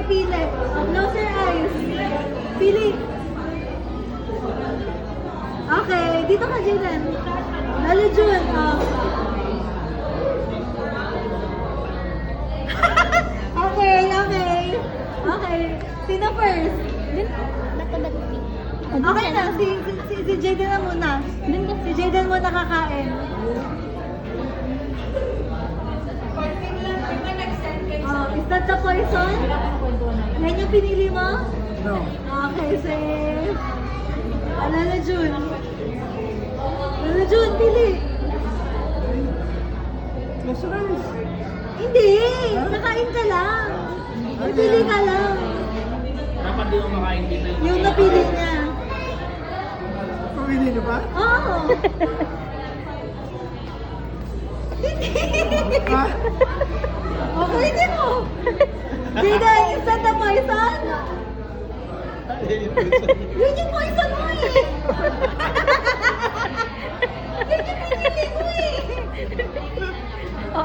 pili. Close your eyes. Pili. Okay, dito ka, Jaden. Lalo, Jun. Okay, okay. Okay. Sino first? Okay na, si Jaden na muna. Si Jaden muna kakain. Is that the poison? Yan yung pinili mo? No. Okay, safe. Lalo, Jun. Lalo, Jun, pili. Close your eyes. Hindi, nakain ka lang. Pili ka lang. Dapat di mo makain dito. Yung napili niya. Pamili niyo ba? Oo. Ha? Okay, hindi mo. Jaden, is that the poison? Yun yung poison mo eh. Yun yung pinili mo eh. Oo,